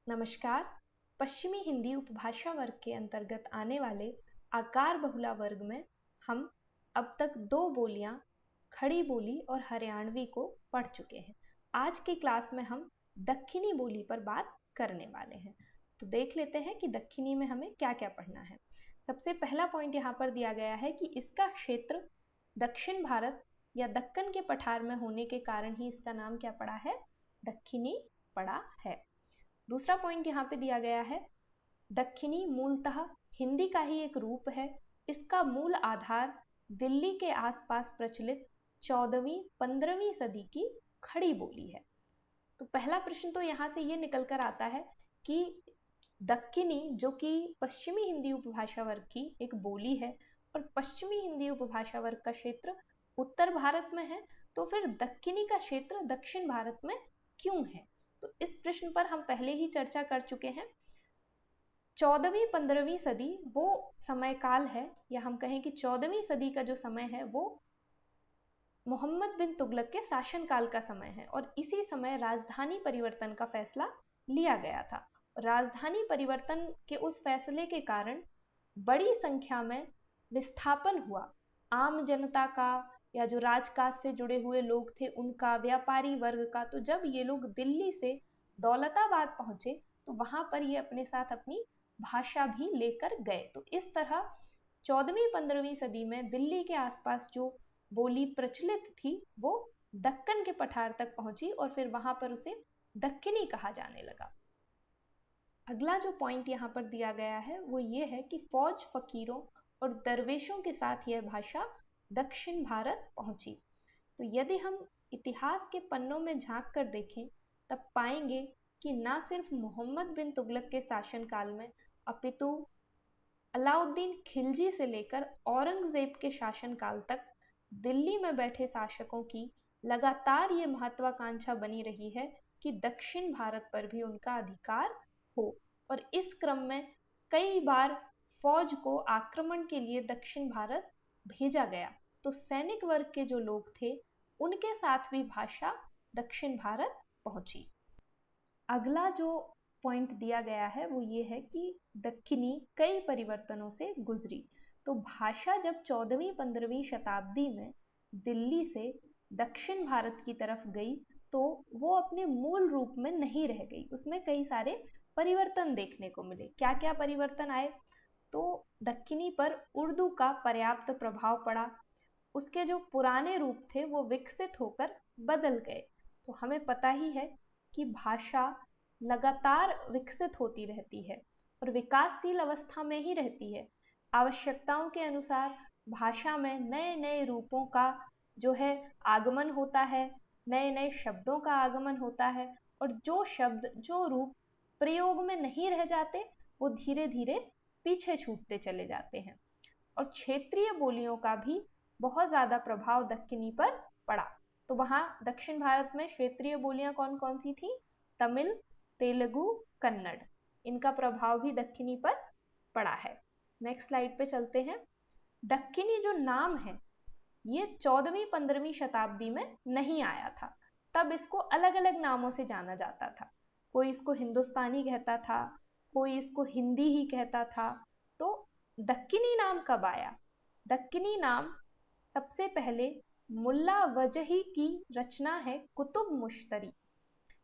नमस्कार। पश्चिमी हिंदी उपभाषा वर्ग के अंतर्गत आने वाले आकार बहुला वर्ग में हम अब तक दो बोलियां खड़ी बोली और हरियाणवी को पढ़ चुके हैं। आज की क्लास में हम दक्खनी बोली पर बात करने वाले हैं। तो देख लेते हैं कि दक्खनी में हमें क्या क्या पढ़ना है। सबसे पहला पॉइंट यहाँ पर दिया गया है कि इसका क्षेत्र दक्षिण भारत या दक्कन के पठार में होने के कारण ही इसका नाम क्या पड़ा है, दक्खनी पड़ा है। दूसरा पॉइंट यहाँ पे दिया गया है, दक्खनी मूलतः हिंदी का ही एक रूप है। इसका मूल आधार दिल्ली के आसपास प्रचलित 14वीं 15वीं सदी की खड़ी बोली है। तो पहला प्रश्न तो यहाँ से ये निकल कर आता है कि दक्खनी जो कि पश्चिमी हिंदी उपभाषा वर्ग की एक बोली है और पश्चिमी हिंदी उपभाषा वर्ग का क्षेत्र उत्तर भारत में है, तो फिर दक्खनी का क्षेत्र दक्षिण भारत में क्यों है? तो इस प्रश्न पर हम पहले ही चर्चा कर चुके हैं। 14वीं 15वीं सदी वो समय काल है, या हम कहें कि 14वीं सदी का जो समय है वो मोहम्मद बिन तुगलक के शासनकाल का समय है और इसी समय राजधानी परिवर्तन का फैसला लिया गया था। राजधानी परिवर्तन के उस फैसले के कारण बड़ी संख्या में विस्थापन हुआ, आम जनता का या जो राजकाज से जुड़े हुए लोग थे उनका, व्यापारी वर्ग का। तो जब ये लोग दिल्ली से दौलताबाद पहुंचे तो वहां पर ये अपने साथ अपनी भाषा भी लेकर गए। तो इस तरह 14वीं 15वीं सदी में दिल्ली के आसपास जो बोली प्रचलित थी वो दक्कन के पठार तक पहुंची और फिर वहां पर उसे दक्कनी कहा जाने लगा। अगला जो पॉइंट यहाँ पर दिया गया है वो ये है कि फौज, फकीरों और दरवेशों के साथ यह भाषा दक्षिण भारत पहुंची। तो यदि हम इतिहास के पन्नों में झांक कर देखें तब पाएंगे कि न सिर्फ मोहम्मद बिन तुगलक के शासनकाल में अपितु अलाउद्दीन खिलजी से लेकर औरंगजेब के शासनकाल तक दिल्ली में बैठे शासकों की लगातार ये महत्वाकांक्षा बनी रही है कि दक्षिण भारत पर भी उनका अधिकार हो। और इस क्रम में कई बार फौज को आक्रमण के लिए दक्षिण भारत भेजा गया। तो सैनिक वर्ग के जो लोग थे उनके साथ भी भाषा दक्षिण भारत पहुंची। अगला जो पॉइंट दिया गया है वो ये है कि दक्खनी कई परिवर्तनों से गुजरी। तो भाषा जब 14वीं 15वीं शताब्दी में दिल्ली से दक्षिण भारत की तरफ गई तो वो अपने मूल रूप में नहीं रह गई, उसमें कई सारे परिवर्तन देखने को मिले। क्या क्या परिवर्तन आए? तो दक्खनी पर उर्दू का पर्याप्त प्रभाव पड़ा, उसके जो पुराने रूप थे वो विकसित होकर बदल गए। तो हमें पता ही है कि भाषा लगातार विकसित होती रहती है और विकासशील अवस्था में ही रहती है। आवश्यकताओं के अनुसार भाषा में नए नए रूपों का जो है आगमन होता है, नए नए शब्दों का आगमन होता है और जो शब्द, जो रूप प्रयोग में नहीं रह जाते वो धीरे धीरे पीछे छूटते चले जाते हैं। और क्षेत्रीय बोलियों का भी बहुत ज़्यादा प्रभाव दक्खनी पर पड़ा। तो वहाँ दक्षिण भारत में क्षेत्रीय बोलियां कौन कौन सी थी? तमिल, तेलुगु, कन्नड़। इनका प्रभाव भी दक्खनी पर पड़ा है। नेक्स्ट स्लाइड पे चलते हैं। दक्खनी जो नाम है ये 14वीं 15वीं शताब्दी में नहीं आया था, तब इसको अलग अलग नामों से जाना जाता था। कोई इसको हिंदुस्तानी कहता था, कोई इसको हिंदी ही कहता था। तो दक्खनी नाम कब आया? दक्खनी नाम सबसे पहले मुल्ला वजही की रचना है कुतुब मुश्तरी,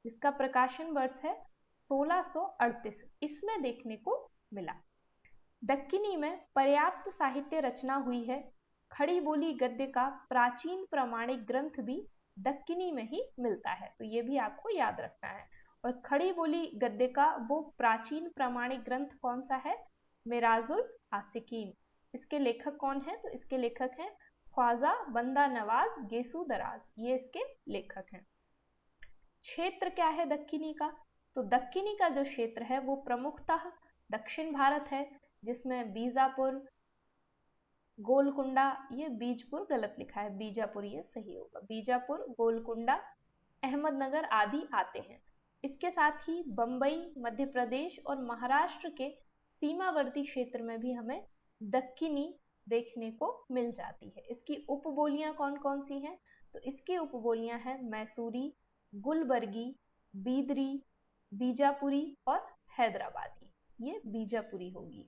जिसका प्रकाशन वर्ष है 1638, इसमें देखने को मिला। दक्खनी में पर्याप्त साहित्य रचना हुई है। खड़ी बोली गद्य का प्राचीन प्रमाणिक ग्रंथ भी दक्खनी में ही मिलता है, तो ये भी आपको याद रखना है। और खड़ी बोली गद्य का वो प्राचीन प्रमाणिक ग्रंथ कौन सा है? मिराजुल आसिकीन। इसके लेखक कौन है? तो इसके लेखक हैं ख्वाजा बंदा नवाज गेसू दराज, ये इसके लेखक हैं। क्षेत्र क्या है दक्खनी का? तो दक्खनी का जो क्षेत्र है वो प्रमुखतः दक्षिण भारत है, जिसमें बीजापुर, गोलकुंडा, ये बीजपुर गलत लिखा है, बीजापुर ये सही होगा, बीजापुर, गोलकुंडा, अहमदनगर आदि आते हैं। इसके साथ ही बंबई, मध्य प्रदेश और महाराष्ट्र के सीमावर्ती क्षेत्र में भी हमें दक्खनी देखने को मिल जाती है। इसकी उपबोलियां कौन कौन सी हैं? तो इसकी उपबोलियां हैं मैसूरी, गुलबर्गी, बीदरी, बीजापुरी और हैदराबादी। ये बीजापुरी होगी,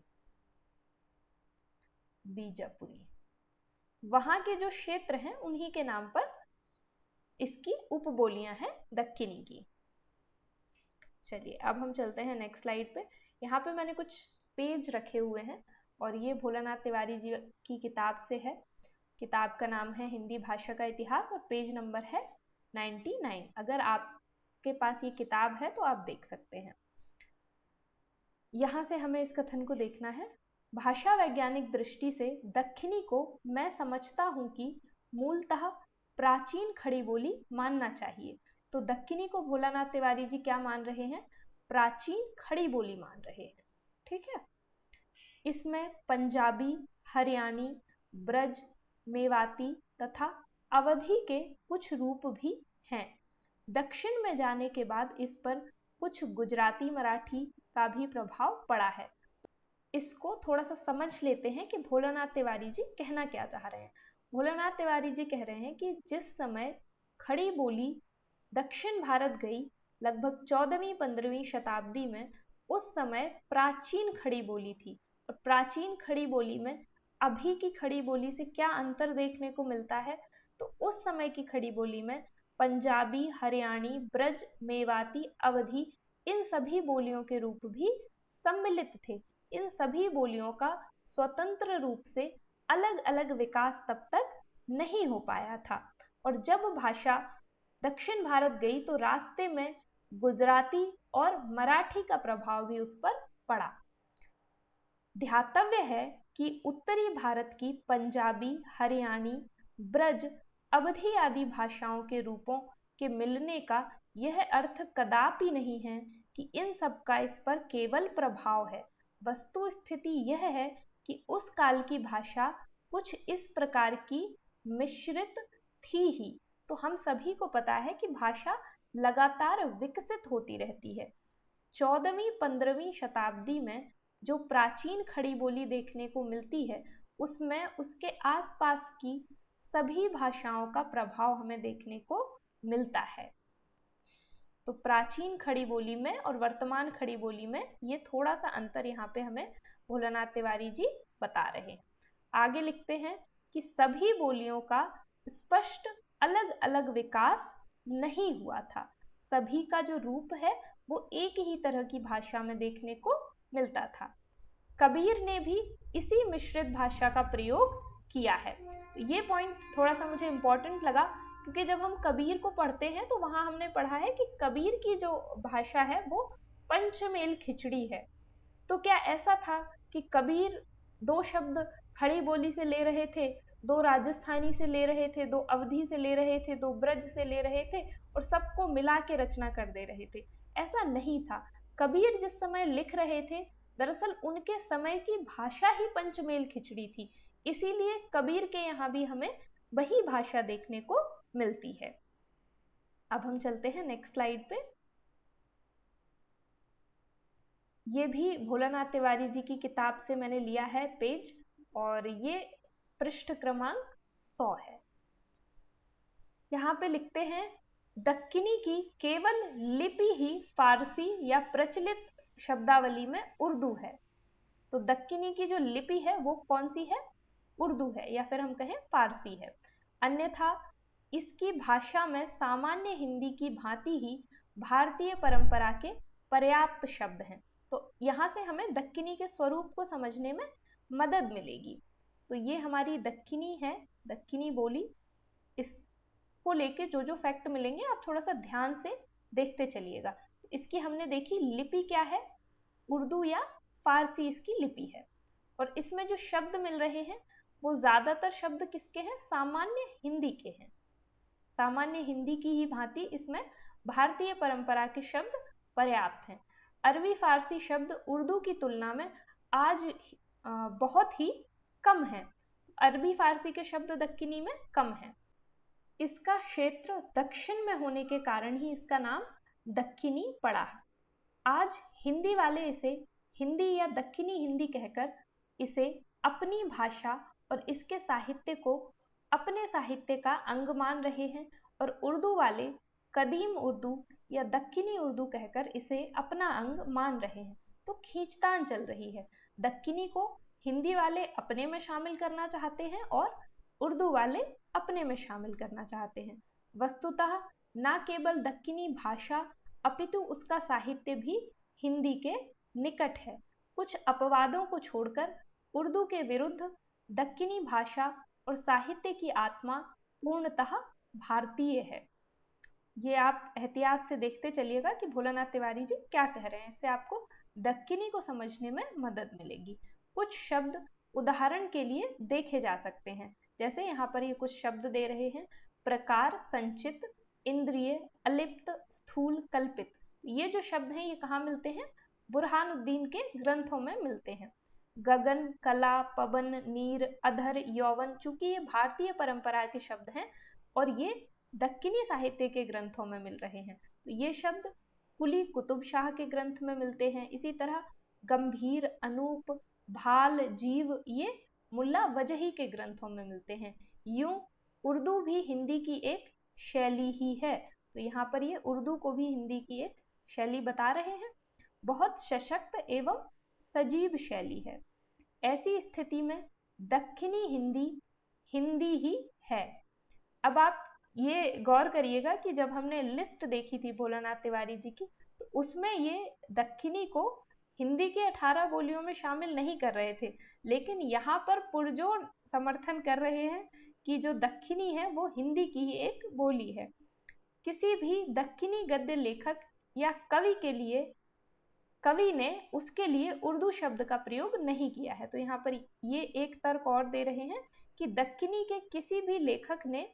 बीजापुरी। वहां के जो क्षेत्र हैं उन्हीं के नाम पर इसकी उपबोलियां हैं दक्खनी की। चलिए अब हम चलते हैं नेक्स्ट स्लाइड पे। यहाँ पे मैंने कुछ पेज रखे हुए हैं और ये भोलानाथ तिवारी जी की किताब से है। किताब का नाम है हिंदी भाषा का इतिहास और पेज नंबर है 99। अगर आपके पास ये किताब है तो आप देख सकते हैं। यहाँ से हमें इस कथन को देखना है। भाषा वैज्ञानिक दृष्टि से दक्खनी को मैं समझता हूँ कि मूलतः प्राचीन खड़ी बोली मानना चाहिए। तो दक्खनी को भोलानाथ तिवारी जी क्या मान रहे हैं? प्राचीन खड़ी बोली मान रहे हैं। ठीक है। इसमें पंजाबी, हरियाणी, ब्रज, मेवाती तथा अवधी के कुछ रूप भी हैं। दक्षिण में जाने के बाद इस पर कुछ गुजराती मराठी का भी प्रभाव पड़ा है। इसको थोड़ा सा समझ लेते हैं कि भोलानाथ तिवारी जी कहना क्या चाह रहे हैं। भोलानाथ तिवारी जी कह रहे हैं कि जिस समय खड़ी बोली दक्षिण भारत गई लगभग 14वीं-15वीं शताब्दी में, उस समय प्राचीन खड़ी बोली थी। और प्राचीन खड़ी बोली में अभी की खड़ी बोली से क्या अंतर देखने को मिलता है? तो उस समय की खड़ी बोली में पंजाबी, हरियाणी, ब्रज, मेवाती, अवधी इन सभी बोलियों के रूप भी सम्मिलित थे। इन सभी बोलियों का स्वतंत्र रूप से अलग अलग विकास तब तक नहीं हो पाया था। और जब भाषा दक्षिण भारत गई तो रास्ते में गुजराती और मराठी का प्रभाव भी उस पर पड़ा। ध्यातव्य है कि उत्तरी भारत की पंजाबी, हरियाणी, ब्रज, अवधी आदि भाषाओं के रूपों के मिलने का यह अर्थ कदापि नहीं है कि इन सब का इस पर केवल प्रभाव है। वस्तु स्थिति यह है कि उस काल की भाषा कुछ इस प्रकार की मिश्रित थी ही। तो हम सभी को पता है कि भाषा लगातार विकसित होती रहती है। 14वीं-15वीं शताब्दी में जो प्राचीन खड़ी बोली देखने को मिलती है उसमें उसके आसपास की सभी भाषाओं का प्रभाव हमें देखने को मिलता है। तो प्राचीन खड़ी बोली में और वर्तमान खड़ी बोली में ये थोड़ा सा अंतर यहाँ पे हमें भोलानाथ तिवारी जी बता रहे हैं। आगे लिखते हैं कि सभी बोलियों का स्पष्ट अलग अलग विकास नहीं हुआ था। सभी का जो रूप है वो एक ही तरह की भाषा में देखने को मिलता था। कबीर ने भी इसी मिश्रित भाषा का प्रयोग किया है। तो ये पॉइंट थोड़ा सा मुझे इम्पोर्टेंट लगा, क्योंकि जब हम कबीर को पढ़ते हैं तो वहाँ हमने पढ़ा है कि कबीर की जो भाषा है वो पंचमेल खिचड़ी है। तो क्या ऐसा था कि कबीर दो शब्द खड़ी बोली से ले रहे थे, दो राजस्थानी से ले रहे थे, दो अवधी से ले रहे थे, दो ब्रज से ले रहे थे और सबको मिला के रचना कर दे रहे थे? ऐसा नहीं था। कबीर जिस समय लिख रहे थे दरअसल उनके समय की भाषा ही पंचमेल खिचड़ी थी, इसीलिए कबीर के यहाँ भी हमें वही भाषा देखने को मिलती है। अब हम चलते हैं नेक्स्ट स्लाइड पे। ये भी भोलानाथ तिवारी जी की किताब से मैंने लिया है पेज, और ये पृष्ठ क्रमांक 100 है। यहाँ पे लिखते हैं दक्कनी की केवल लिपि ही फारसी या प्रचलित शब्दावली में उर्दू है। तो दक्कनी की जो लिपि है वो कौन सी है? उर्दू है, या फिर हम कहें फारसी है। अन्यथा इसकी भाषा में सामान्य हिंदी की भांति ही भारतीय परंपरा के पर्याप्त शब्द हैं। तो यहाँ से हमें दक्कनी के स्वरूप को समझने में मदद मिलेगी। तो ये हमारी दक्कनी है, दक्कनी बोली। इसको लेके जो जो फैक्ट मिलेंगे आप थोड़ा सा ध्यान से देखते चलिएगा। तो इसकी हमने देखी लिपि क्या है, उर्दू या फारसी इसकी लिपि है। और इसमें जो शब्द मिल रहे हैं वो ज़्यादातर शब्द किसके हैं? सामान्य हिंदी के हैं। सामान्य हिंदी की ही भांति इसमें भारतीय परंपरा के शब्द पर्याप्त हैं। अरबी फारसी शब्द उर्दू की तुलना में आज बहुत ही कम है। अरबी फारसी के शब्द दक्कनी में कम है। इसका क्षेत्र दक्षिण में होने के कारण ही इसका नाम दक्कनी पड़ा। आज हिंदी वाले इसे हिंदी या दक्कनी हिंदी कहकर इसे अपनी भाषा और इसके साहित्य को अपने साहित्य का अंग मान रहे हैं, और उर्दू वाले कदीम उर्दू या दक्कनी उर्दू कहकर इसे अपना अंग मान रहे हैं। तो खींचतान चल रही है। दक्कनी को हिंदी वाले अपने में शामिल करना चाहते हैं और उर्दू वाले अपने में शामिल करना चाहते हैं। वस्तुतः न केवल दक्कनी भाषा अपितु उसका साहित्य भी हिंदी के निकट है। कुछ अपवादों को छोड़कर उर्दू के विरुद्ध दक्कनी भाषा और साहित्य की आत्मा पूर्णतः भारतीय है। ये आप एहतियात से देखते चलिएगा कि भोलानाथ तिवारी जी क्या कह रहे हैं, इससे आपको दक्कनी को समझने में मदद मिलेगी। कुछ शब्द उदाहरण के लिए देखे जा सकते हैं, जैसे यहाँ पर ये कुछ शब्द दे रहे हैं, प्रकार, संचित, इंद्रिय, अलिप्त, स्थूल, कल्पित। ये जो शब्द हैं ये कहाँ मिलते हैं? बुरहानुद्दीन के ग्रंथों में मिलते हैं। गगन, कला, पवन, नीर, अधर, यौवन, चूंकि ये भारतीय परंपरा के शब्द हैं और ये दक्कनी साहित्य के ग्रंथों में मिल रहे हैं, तो ये शब्द कुली कुतुब शाह के ग्रंथ में मिलते हैं। इसी तरह गंभीर, अनूप, भाल, जीव, ये मुल्ला वजही के ग्रंथों में मिलते हैं। यूं उर्दू भी हिंदी की एक शैली ही है, तो यहाँ पर ये उर्दू को भी हिंदी की एक शैली बता रहे हैं। बहुत सशक्त एवं सजीव शैली है। ऐसी स्थिति में दक्कनी हिंदी हिंदी ही है। अब आप ये गौर करिएगा कि जब हमने लिस्ट देखी थी भोलानाथ तिवारी जी की, तो उसमें ये दक्कनी को हिंदी के 18 बोलियों में शामिल नहीं कर रहे थे, लेकिन यहाँ पर पुरजोर समर्थन कर रहे हैं कि जो दक्कनी है वो हिंदी की ही एक बोली है। किसी भी दक्कनी गद्य लेखक या कवि के लिए कवि ने उसके लिए उर्दू शब्द का प्रयोग नहीं किया है। तो यहाँ पर ये एक तर्क और दे रहे हैं कि दक्कनी के किसी भी लेखक ने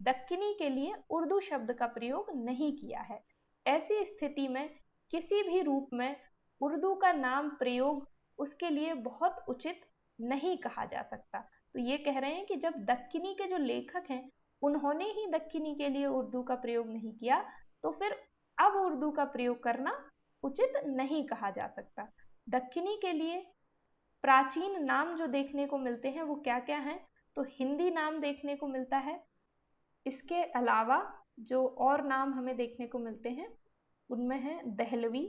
दक्कनी के लिए उर्दू शब्द का प्रयोग नहीं किया है। ऐसी स्थिति में किसी भी रूप में उर्दू का नाम प्रयोग उसके लिए बहुत उचित नहीं कहा जा सकता। तो ये कह रहे हैं कि जब दक्कनी के जो लेखक हैं उन्होंने ही दक्कनी के लिए उर्दू का प्रयोग नहीं किया, तो फिर अब उर्दू का प्रयोग करना उचित नहीं कहा जा सकता। दक्कनी के लिए प्राचीन नाम जो देखने को मिलते हैं वो क्या क्या हैं? तो हिंदी नाम देखने को मिलता है। इसके अलावा जो और नाम हमें देखने को मिलते हैं उनमें है दहलवी,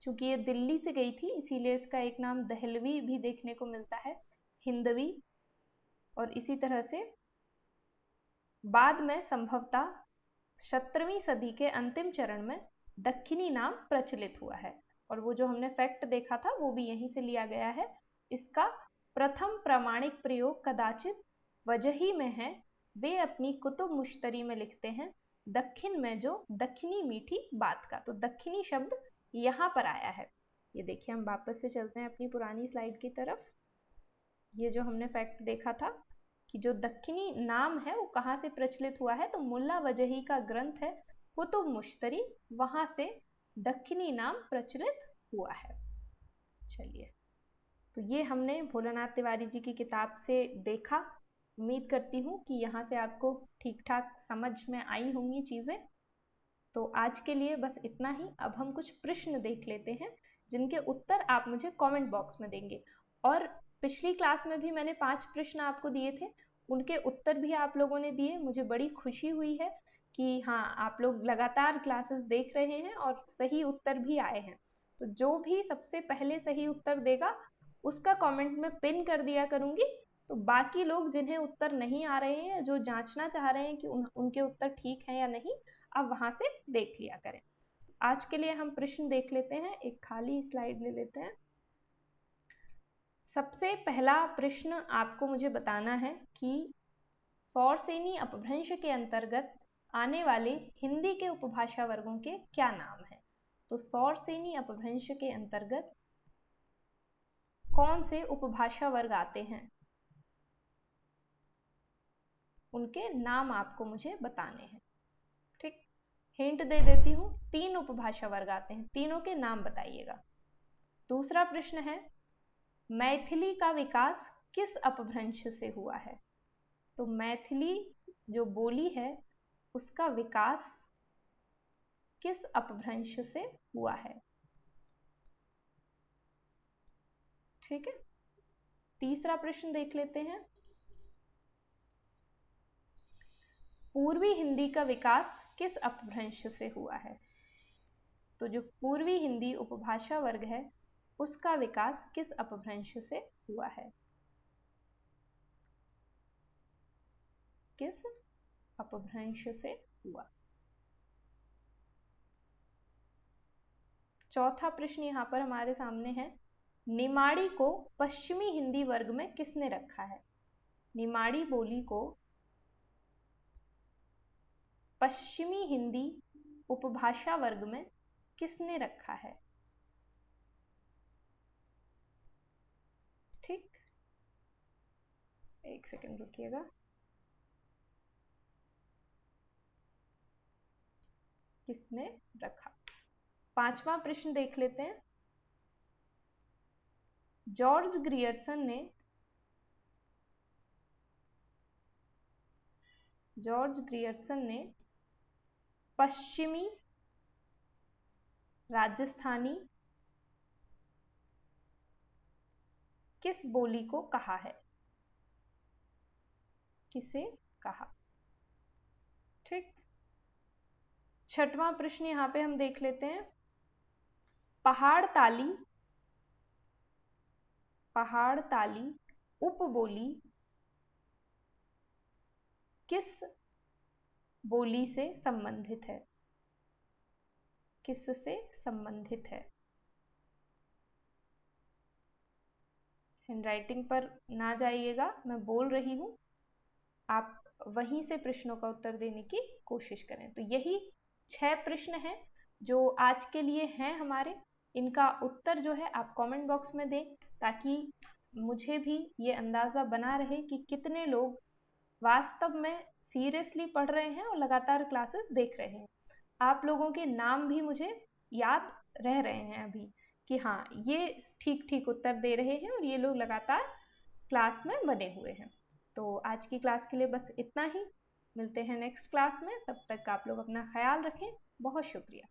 चूंकि ये दिल्ली से गई थी इसीलिए इसका एक नाम दहलवी भी देखने को मिलता है, हिंदवी, और इसी तरह से बाद में संभवतः 17वीं सदी के अंतिम चरण में दक्कनी नाम प्रचलित हुआ है। और वो जो हमने फैक्ट देखा था वो भी यहीं से लिया गया है। इसका प्रथम प्रामाणिक प्रयोग कदाचित वजही में है। वे अपनी कुतुब मुश्तरी में लिखते हैं, दक्षिण में जो दक्कनी मीठी बात का। तो दक्कनी शब्द यहाँ पर आया है। ये देखिए, हम वापस से चलते हैं अपनी पुरानी स्लाइड की तरफ। ये जो हमने फैक्ट देखा था कि जो दक्कनी नाम है वो कहाँ से प्रचलित हुआ है, तो मुल्ला वजही का ग्रंथ है कुतुब मुश्तरी, वहाँ से दक्कनी नाम प्रचलित हुआ है। चलिए, तो ये हमने भोलानाथ तिवारी जी की किताब से देखा। उम्मीद करती हूँ कि यहाँ से आपको ठीक ठाक समझ में आई होंगी चीज़ें। तो आज के लिए बस इतना ही। अब हम कुछ प्रश्न देख लेते हैं जिनके उत्तर आप मुझे कमेंट बॉक्स में देंगे। और पिछली क्लास में भी मैंने 5 प्रश्न आपको दिए थे, उनके उत्तर भी आप लोगों ने दिए। मुझे बड़ी खुशी हुई है कि हाँ, आप लोग लगातार क्लासेस देख रहे हैं और सही उत्तर भी आए हैं। तो जो भी सबसे पहले सही उत्तर देगा उसका कमेंट में पिन कर दिया करूँगी। तो बाकी लोग जिन्हें उत्तर नहीं आ रहे हैं, जो जांचना चाह रहे हैं कि उनके उत्तर ठीक हैं या नहीं, आप वहाँ से देख लिया करें। आज के लिए हम प्रश्न देख लेते हैं। एक खाली स्लाइड ले लेते हैं। सबसे पहला प्रश्न आपको मुझे बताना है कि सौरसेनी अपभ्रंश के अंतर्गत आने वाले हिंदी के उपभाषा वर्गों के क्या नाम हैं। तो सौरसेनी अपभ्रंश के अंतर्गत कौन से उपभाषा वर्ग आते हैं, उनके नाम आपको मुझे बताने हैं। ठीक, हिंट दे देती हूँ, 3 उपभाषा वर्ग आते हैं, तीनों के नाम बताइएगा। दूसरा प्रश्न है, मैथिली का विकास किस अपभ्रंश से हुआ है। तो मैथिली जो बोली है उसका विकास किस अपभ्रंश से हुआ है। ठीक है, तीसरा प्रश्न देख लेते हैं, पूर्वी हिंदी का विकास किस अपभ्रंश से हुआ है। तो जो पूर्वी हिंदी उपभाषा वर्ग है उसका विकास किस अपभ्रंश से हुआ है? किस अपभ्रंश से हुआ? चौथा प्रश्न यहाँ पर हमारे सामने है, निमाड़ी को पश्चिमी हिंदी वर्ग में किसने रखा है? निमाड़ी बोली को पश्चिमी हिंदी उपभाषा वर्ग में किसने रखा है? ठीक, एक सेकंड रुकिएगा। किसने रखा? पांचवा प्रश्न देख लेते हैं। जॉर्ज ग्रियर्सन ने पश्चिमी राजस्थानी किस बोली को कहा है? किसे कहा? ठीक, छठवां प्रश्न यहां पे हम देख लेते हैं। पहाड़ ताली उपबोली किस बोली से संबंधित है? किससे संबंधित है? हैंडराइटिंग पर ना जाइएगा, मैं बोल रही हूं, आप वहीं से प्रश्नों का उत्तर देने की कोशिश करें। तो यही 6 प्रश्न हैं जो आज के लिए हैं हमारे। इनका उत्तर जो है आप कमेंट बॉक्स में दें, ताकि मुझे भी ये अंदाज़ा बना रहे कि कितने लोग वास्तव में सीरियसली पढ़ रहे हैं और लगातार क्लासेस देख रहे हैं। आप लोगों के नाम भी मुझे याद रह रहे हैं अभी कि हाँ, ये ठीक ठीक उत्तर दे रहे हैं और ये लोग लगातार क्लास में बने हुए हैं। तो आज की क्लास के लिए बस इतना ही। मिलते हैं नेक्स्ट क्लास में, तब तक आप लोग अपना ख्याल रखें। बहुत शुक्रिया।